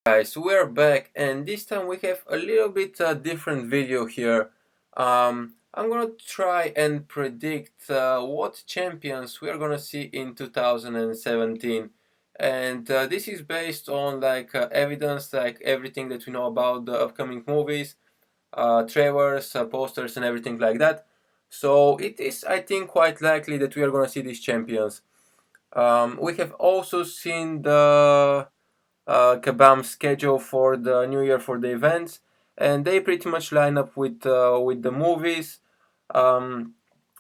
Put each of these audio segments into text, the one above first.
Guys, we're back, and this time we have a little bit different video here. I'm gonna try and predict what champions we are gonna see in 2017, and this is based on evidence, like everything that we know about the upcoming movies, trailers, posters, and everything like that. So it is, I think, quite likely that we are gonna see these champions. We have also seen the Kabam's schedule for the new year for the events, and they pretty much line up with the movies. Um,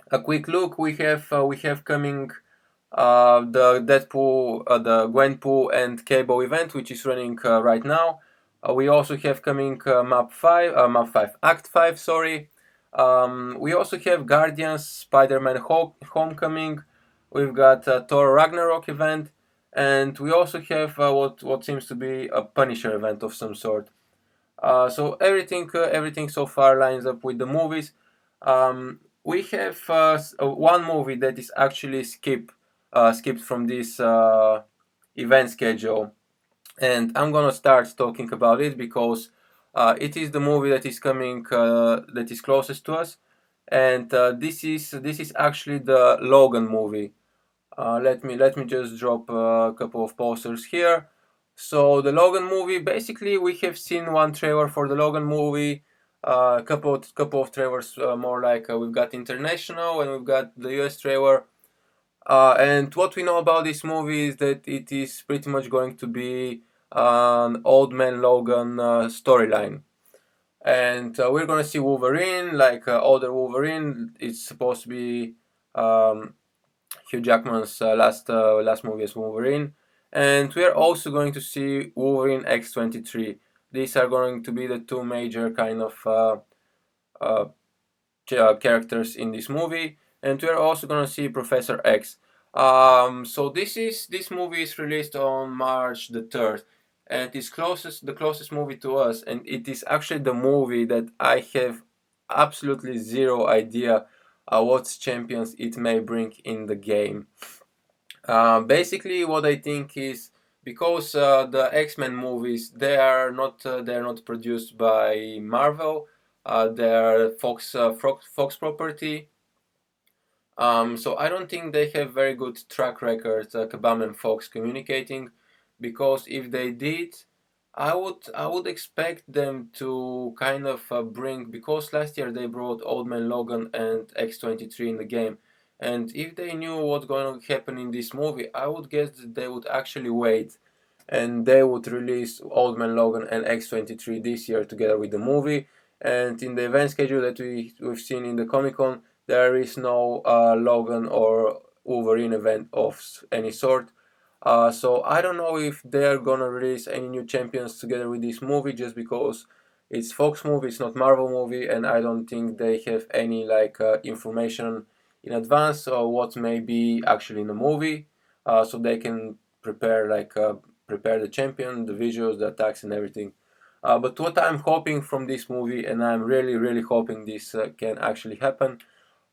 a quick look: we have coming the Deadpool, the Gwenpool and Cable event, which is running right now. We also have coming map 5, Act 5. Sorry. We also have Guardians, Spider-Man Homecoming. We've got Thor Ragnarok event, and we also have what seems to be a Punisher event of some sort. So everything so far lines up with the movies. We have one movie that is actually skipped from this event schedule, and I'm gonna start talking about it because it is the movie that is coming that is closest to us, and this is actually the Logan movie. Let me just drop a couple of posters here. So the Logan movie, basically, we have seen one trailer for the Logan movie, a couple of trailers, more like we've got international and we've got the US trailer. And what we know about this movie is that it is pretty much going to be an Old Man Logan storyline. And we're gonna see Wolverine, like older Wolverine. It's supposed to be Hugh Jackman's last movie as Wolverine, and we are also going to see Wolverine X-23. These are going to be the two major kind of uh, characters in this movie, and we are also going to see Professor X. So this movie is released on March the 3rd, and it's the closest movie to us, and it is actually the movie that I have absolutely zero idea what champions it may bring in the game. Basically, what I think is because the X-Men movies they are not produced by Marvel, they're Fox property. So I don't think they have very good track record, Kabam and Fox communicating, because if they did, I would expect them to kind of bring, because last year they brought Old Man Logan and X-23 in the game, and if they knew what's going to happen in this movie, I would guess that they would actually wait and they would release Old Man Logan and X-23 this year together with the movie. And in the event schedule that we've seen in the Comic Con, there is no Logan or Wolverine event of any sort. So I don't know if they're gonna release any new champions together with this movie, just because it's Fox movie, it's not Marvel movie, and I don't think they have any information in advance or what may be actually in the movie, so they can prepare the champion, the visuals, the attacks, and everything. But what I'm hoping from this movie, and I'm really, really hoping this can actually happen,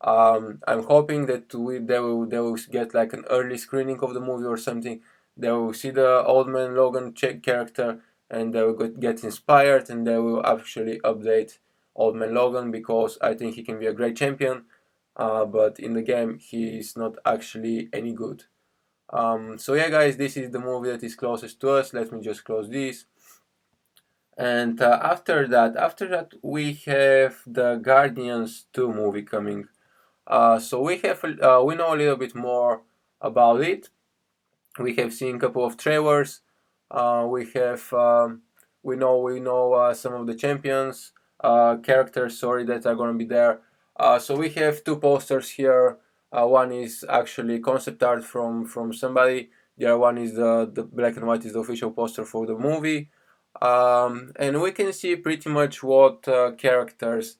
I'm hoping that they will get like an early screening of the movie or something. They will see the Old Man Logan character, and they will get inspired, and they will actually update Old Man Logan, because I think he can be a great champion. But in the game, he is not actually any good. So yeah, guys, this is the movie that is closest to us. Let me just close this. And after that, we have the Guardians 2 movie coming. So we know a little bit more about it. We have seen a couple of trailers. We know some of the champions, characters, sorry, that are going to be there. So we have two posters here. One is actually concept art from somebody. The other one is the black and white is the official poster for the movie. And we can see pretty much what characters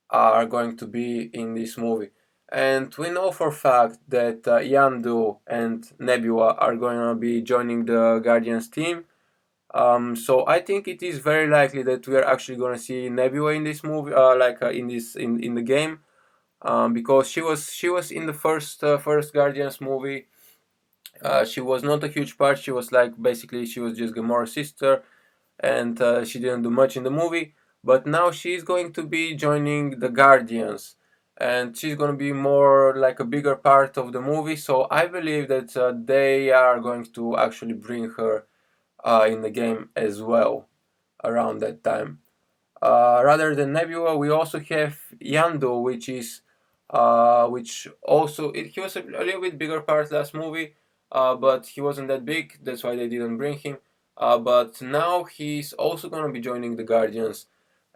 are going to be in this movie. And we know for a fact that Yandu and Nebula are going to be joining the Guardians team. So I think it is very likely that we are actually going to see Nebula in this movie, in the game, because she was in the first Guardians movie. She was not a huge part. She was like basically she was just Gamora's sister, and she didn't do much in the movie. But now she's going to be joining the Guardians, and she's going to be more like a bigger part of the movie. So I believe that they are going to actually bring her in the game as well around that time. Rather than Nebula, we also have Yando, which also he was a little bit bigger part last movie, but he wasn't that big. That's why they didn't bring him. But now he's also gonna be joining the Guardians,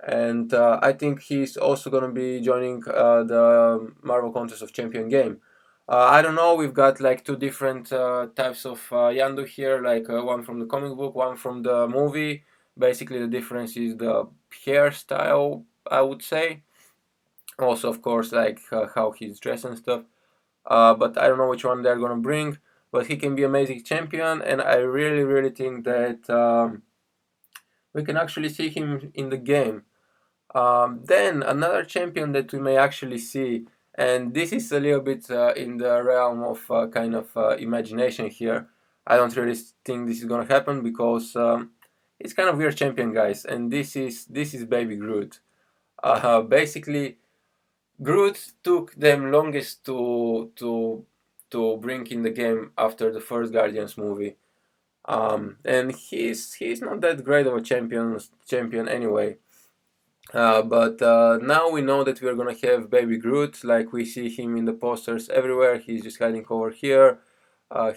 and I think he's also gonna be joining the Marvel Contest of Champion game. I don't know. We've got like two different types of Yando here, like one from the comic book, one from the movie. Basically, the difference is the hairstyle, I would say. Also, of course, like how he's dressed and stuff. But I don't know which one they're gonna bring. But he can be amazing champion, and I really, really think that we can actually see him in the game. Then another champion that we may actually see, and this is a little bit in the realm of kind of imagination here. I don't really think this is gonna happen because it's kind of weird champion, guys, and this is Baby Groot. Basically, Groot took them longest to bring in the game after the first Guardians movie, and he's not that great of a champion anyway. But now we know that we are gonna have Baby Groot, like we see him in the posters everywhere. He's just hiding over here.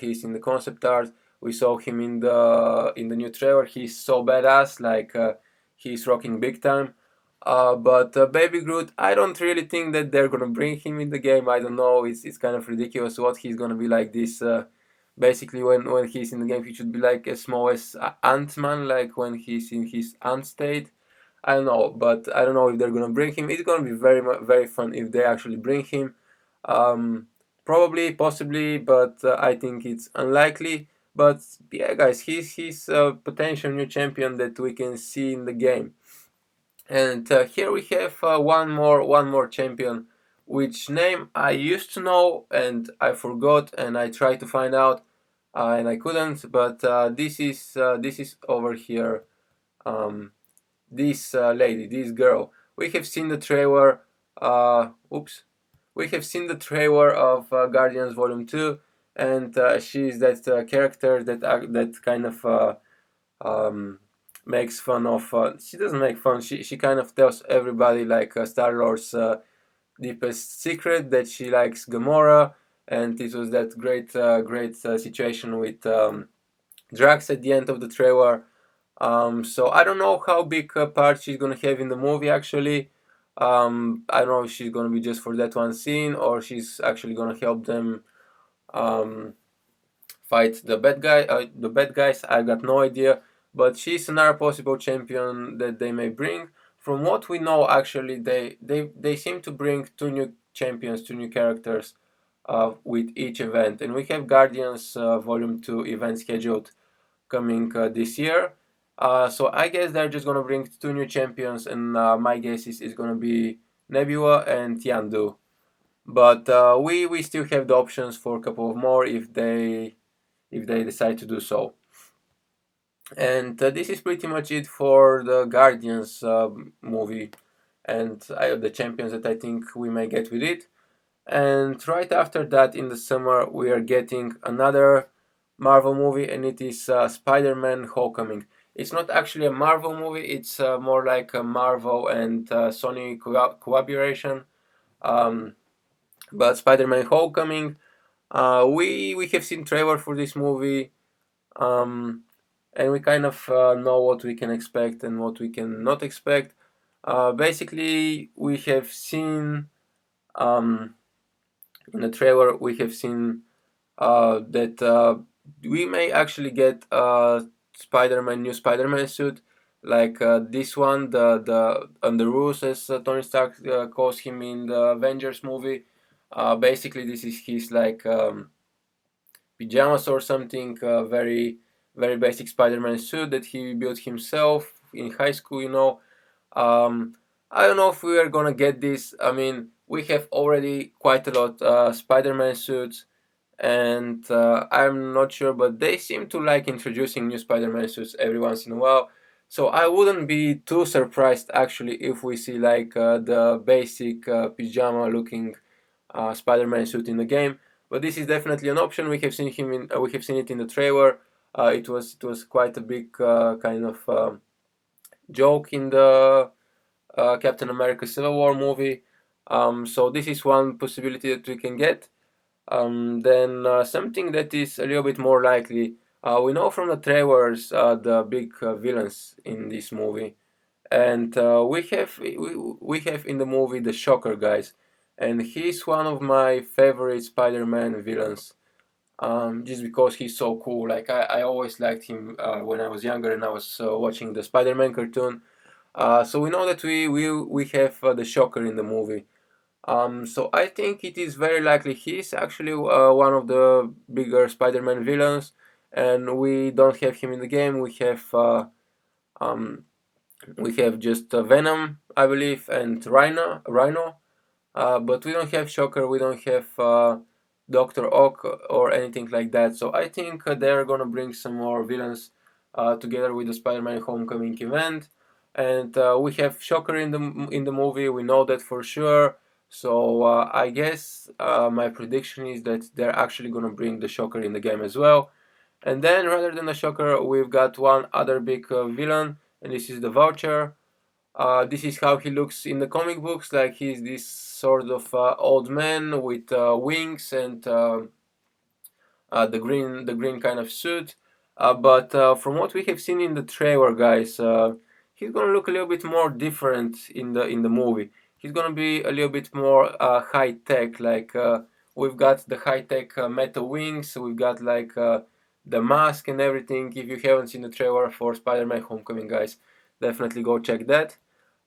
He's in the concept art. We saw him in the new trailer. He's so badass, like he's rocking big time. But Baby Groot, I don't really think that they're gonna bring him in the game. I don't know. It's kind of ridiculous what he's gonna be like this. Basically, when he's in the game, he should be like as small as Ant-Man, like when he's in his ant state. I don't know, but I don't know if they're gonna bring him. It's gonna be very fun if they actually bring him. Um, Probably, possibly, but I think it's unlikely. But yeah, guys, he's a potential new champion that we can see in the game. And here we have one more champion, which name I used to know and I forgot, and I tried to find out, and I couldn't. But this is over here. Um, this lady, this girl. We have seen the trailer. Oops. We have seen the trailer of Guardians Volume 2, and she's that character that kind of um, makes fun of. She doesn't make fun. She kind of tells everybody like Star Lord's deepest secret that she likes Gamora, and it was that great situation with Drax at the end of the trailer. So I don't know how big a part she's gonna have in the movie actually. I don't know if she's gonna be just for that one scene or she's actually gonna help them um, fight the bad guys. I got no idea, but she's another possible champion that they may bring. From what we know, actually, they seem to bring two new champions, two new characters with each event, and we have Guardians Volume 2 event scheduled coming this year. So I guess they're just gonna bring two new champions, and my guess is gonna be Nebula and Tiandu. But we still have the options for a couple of more if they decide to do so. And this is pretty much it for the Guardians movie and the champions that I think we may get with it. And right after that, in the summer, we are getting another Marvel movie, and it is Spider-Man Homecoming. It's not actually a Marvel movie, it's more like a Marvel and Sony collaboration. Um, but Spider-Man Homecoming, we have seen trailer for this movie, um, and we kind of know what we can expect and what we can not expect. Basically, we have seen in the trailer we have seen that we may actually get a new Spider-Man suit, like this one, the Underoos, as Tony Stark calls him in the Avengers movie. Basically, this is his like pajamas or something, very basic Spider-Man suit that he built himself in high school. Um, I don't know if we are gonna get this. I mean, we have already quite a lot Spider-Man suits, and I'm not sure, but they seem to like introducing new Spider-Man suits every once in a while. So I wouldn't be too surprised actually if we see like the basic pajama looking Spider-Man suit in the game. But this is definitely an option. We have seen him in we have seen it in the trailer. It was quite a big kind of joke in the Captain America Civil War movie. So this is one possibility that we can get. Then something that is a little bit more likely. We know from the trailers the big villains in this movie, and we have in the movie the Shocker guys, and he's one of my favorite Spider-Man villains. Just because he's so cool. Like I always liked him when I was younger and I was watching the Spider-Man cartoon. So we know that we have the Shocker in the movie. So I think it is very likely he's actually one of the bigger Spider-Man villains, and we don't have him in the game. Um, we have just Venom, I believe, and Rhino. But we don't have Shocker, we don't have Doctor Ock or anything like that. So I think they're gonna bring some more villains together with the Spider-Man Homecoming event, and we have Shocker in the movie. We know that for sure. So I guess my prediction is that they're actually gonna bring the Shocker in the game as well. And then rather than the Shocker, we've got one other big villain, and this is the Vulture. This is how he looks in the comic books, like he's this sort of old man with wings and the green kind of suit. But from what we have seen in the trailer, guys, he's gonna look a little bit more different in the movie. He's gonna be a little bit more high tech. Like we've got the high tech metal wings. We've got like the mask and everything. If you haven't seen the trailer for Spider-Man: Homecoming, guys, definitely go check that.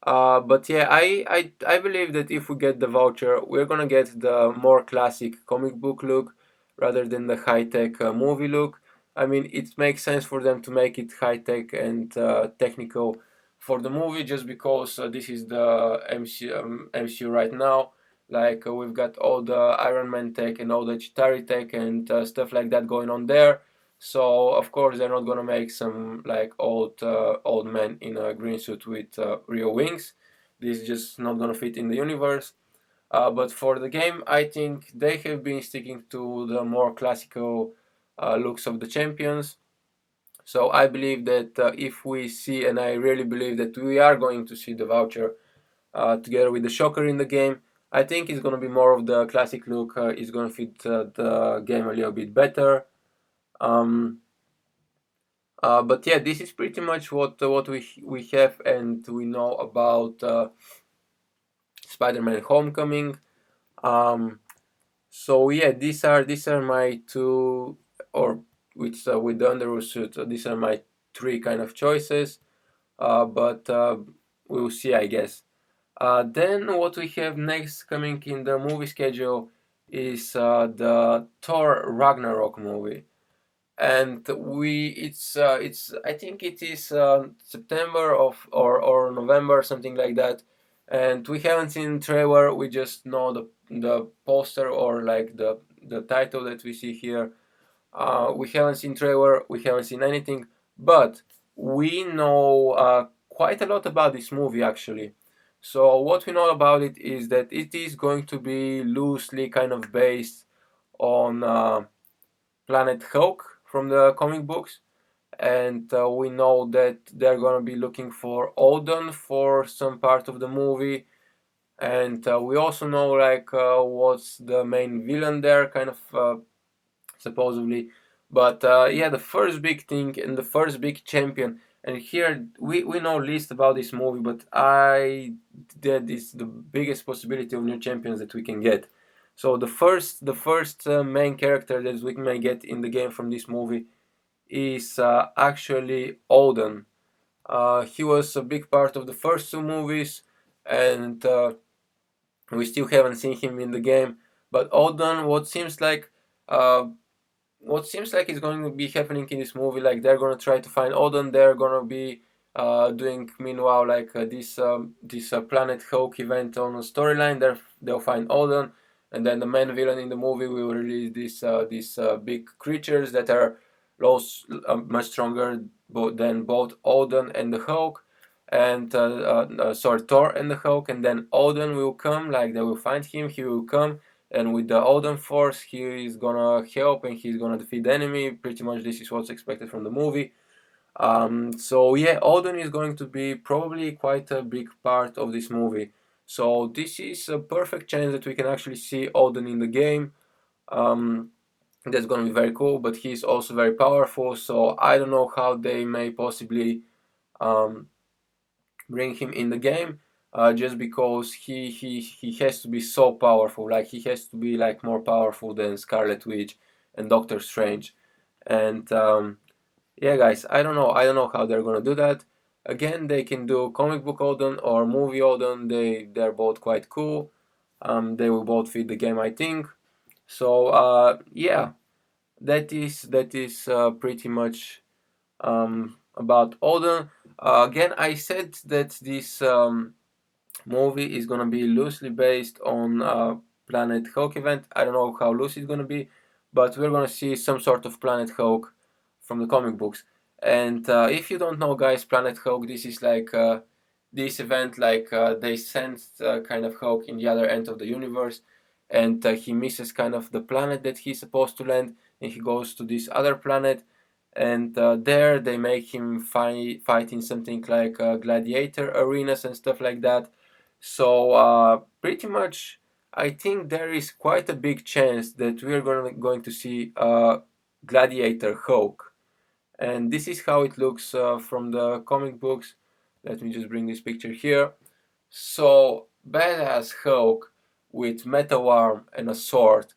But yeah, I believe that if we get the Vulture, we're gonna get the more classic comic book look rather than the high-tech movie look. I mean, it makes sense for them to make it high-tech and technical for the movie just because this is the MCU right now. Like we've got all the Iron Man tech and all the Chitauri tech and stuff like that going on there. So of course they're not gonna make some like old man in a green suit with real wings. This is just not gonna fit in the universe. But for the game, I think they have been sticking to the more classical looks of the champions. So I believe that if we see, and I really believe that we are going to see the Vulture together with the Shocker in the game, I think it's going to be more of the classic look. It's going to fit the game a little bit better. Um, but yeah, this is pretty much what we have and we know about Spider-Man: Homecoming. Um, So yeah, these are my two, or with the Underwood suit. These are my three kind of choices. But we'll see, I guess. Then what we have next coming in the movie schedule is the Thor Ragnarok movie, and it's I think it is September of or November, something like that, and we haven't seen trailer. We just know the poster or like the title that we see here. We haven't seen trailer, we haven't seen anything, but we know quite a lot about this movie actually. So what we know about it is that it is going to be loosely kind of based on Planet Hulk from the comic books, and we know that they're gonna be looking for Odin for some part of the movie, and we also know like what's the main villain there, kind of supposedly. But yeah, the first big thing and the first big champion, and here we know least about this movie, but that is the biggest possibility of new champions that we can get. So the first main character that we may get in the game from this movie is actually Odin. He was a big part of the first two movies, and we still haven't seen him in the game. But Odin, uh, what seems like is going to be happening in this movie, like they're gonna try to find Odin. They're gonna be doing meanwhile like this Planet Hulk event on a storyline. They'll find Odin, and then the main villain in the movie will release these big creatures that are much stronger both Odin and the Hulk, and sorry, Thor and the Hulk, and then Odin will come, like they will find him, he will come, and with the Odin force, he is gonna help and he's gonna defeat the enemy. Pretty much this is what's expected from the movie. So yeah, Odin is going to be probably quite a big part of this movie. So this is a perfect chance that we can actually see Odin in the game. Um, that's going to be very cool, but he's also very powerful, so I don't know how they may possibly um, bring him in the game, just because he has to be so powerful, like he has to be like more powerful than Scarlet Witch and Doctor Strange. And yeah, guys, I don't know how they're gonna do that. Again, they can do comic book Odin or movie Odin. They're both quite cool. They will both fit the game, I think. So yeah, that is pretty much about Odin. Again, I said that this movie is gonna be loosely based on Planet Hulk event. I don't know how loose it's gonna be, but we're gonna see some sort of Planet Hulk from the comic books. And if you don't know, guys, Planet Hulk, this is like this event, like they sent kind of Hulk in the other end of the universe, and he misses kind of the planet that he's supposed to land, and he goes to this other planet, and there they make him fight in something like gladiator arenas and stuff like that. So pretty much, I think there is quite a big chance that we're going to see Gladiator Hulk, and this is how it looks from the comic books. Let me just bring this picture here. So badass Hulk with metal arm and a sword,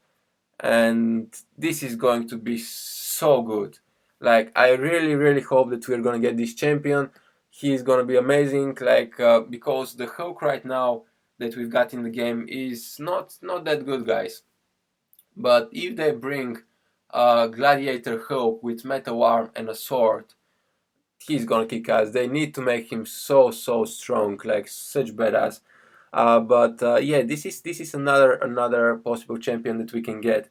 and this is going to be so good. Like I really hope that we're gonna get this champion. He's gonna be amazing. Like because the Hulk right now that we've got in the game is not that good, guys. But if they bring Gladiator Hulk with metal arm and a sword, he's gonna kick ass. They need to make him so strong, like such badass. But yeah, this is another possible champion that we can get.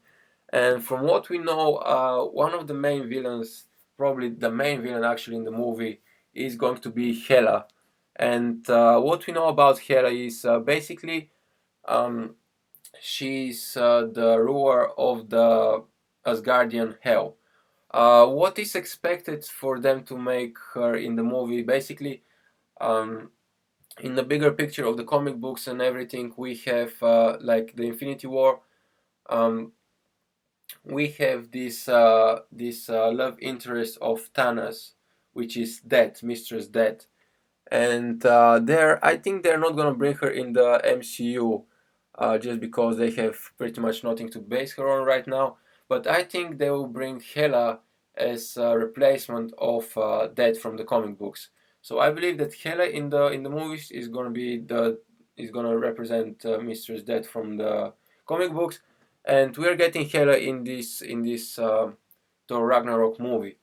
And from what we know, one of the main villains, probably the main villain actually in the movie, is going to be Hela. And what we know about Hela is basically um, she's the ruler of the Asgardian Hell. What is expected for them to make her in the movie? Basically, um, in the bigger picture of the comic books and everything, we have like the Infinity War. Um, we have this love interest of Thanos, which is Death, Mistress Death, and I think they're not gonna bring her in the MCU, just because they have pretty much nothing to base her on right now. But I think they will bring Hela as a replacement of Death from the comic books. So I believe that Hela in the movies is gonna represent Mistress Death from the comic books, and we're getting Hela in this Thor Ragnarok movie.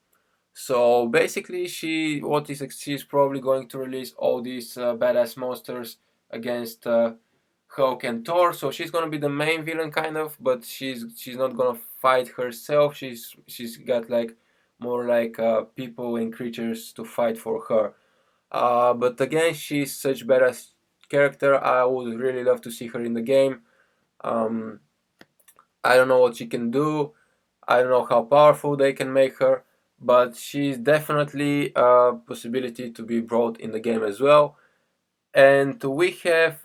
So basically, she's probably going to release all these badass monsters against Hulk and Thor. So she's gonna be the main villain, kind of, but she's not gonna fight herself. She's got like more like people and creatures to fight for her. But again, she's such badass character. I would really love to see her in the game. Um, I don't know what she can do. I don't know how powerful they can make her, but she's definitely a possibility to be brought in the game as well. And we have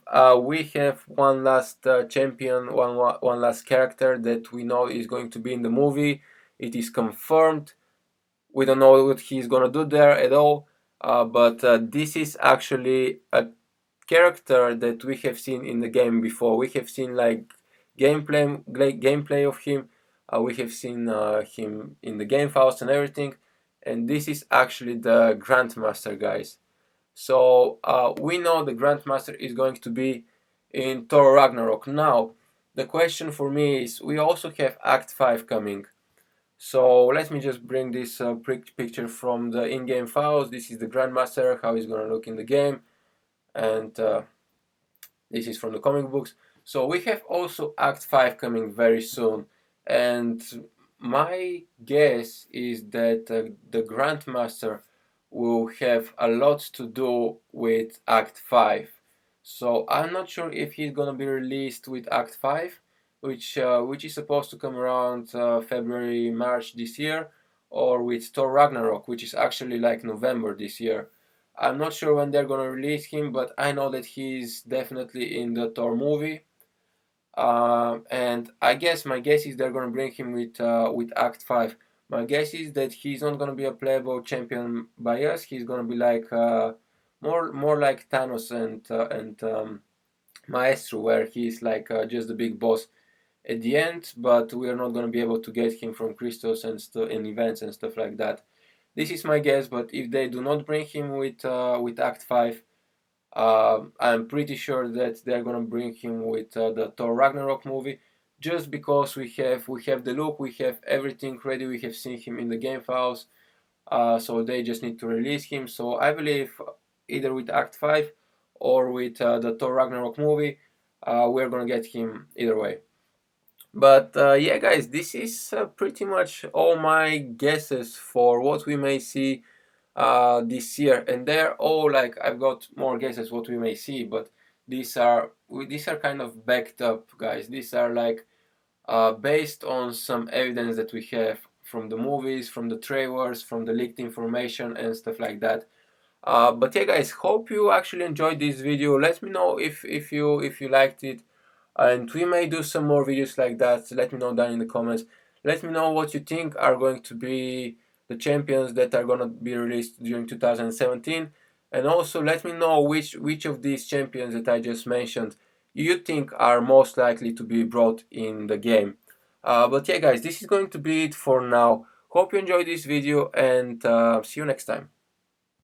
one last champion, one last character that we know is going to be in the movie. It is confirmed. We don't know what he's gonna do there at all, but this is actually a character that we have seen in the game before. We have seen like gameplay of him. We have seen him in the game files and everything, and this is actually the Grandmaster, guys. So we know the Grandmaster is going to be in Thor Ragnarok. Now, the question for me is, we also have Act 5 coming. So let me just bring this picture from the in-game files. This is the Grandmaster, how he's gonna look in the game, and this is from the comic books. So we have also Act 5 coming very soon, and my guess is that the Grandmaster will have a lot to do with Act 5. So I'm not sure if he's gonna be released with Act 5, which is supposed to come around February, March this year, or with Thor Ragnarok, which is actually like November this year. I'm not sure when they're gonna release him, but I know that he's definitely in the Thor movie. And I guess my guess is they're gonna bring him with Act 5. My guess is that he's not gonna be a playable champion by us. He's gonna be like more like Thanos and Maestro, where he's like just the big boss at the end. But we are not gonna be able to get him from crystals and events and stuff like that. This is my guess. But if they do not bring him with Act 5, I'm pretty sure that they're gonna bring him with the Thor Ragnarok movie, just because we have the look, we have everything ready, we have seen him in the game files, so they just need to release him. So I believe either with Act 5 or with the Thor Ragnarok movie, we're gonna get him either way. But yeah, guys, this is pretty much all my guesses for what we may see this year, and they're all like, I've got more guesses what we may see, but these are kind of backed up, guys. These are like based on some evidence that we have from the movies, from the trailers, from the leaked information and stuff like that. But yeah, guys, hope you actually enjoyed this video. Let me know if you liked it, and we may do some more videos like that. Let me know down in the comments. Let me know what you think are going to be the champions that are going to be released during 2017, and also let me know which of these champions that I just mentioned you think are most likely to be brought in the game. But yeah, guys, this is going to be it for now. Hope you enjoyed this video, and see you next time.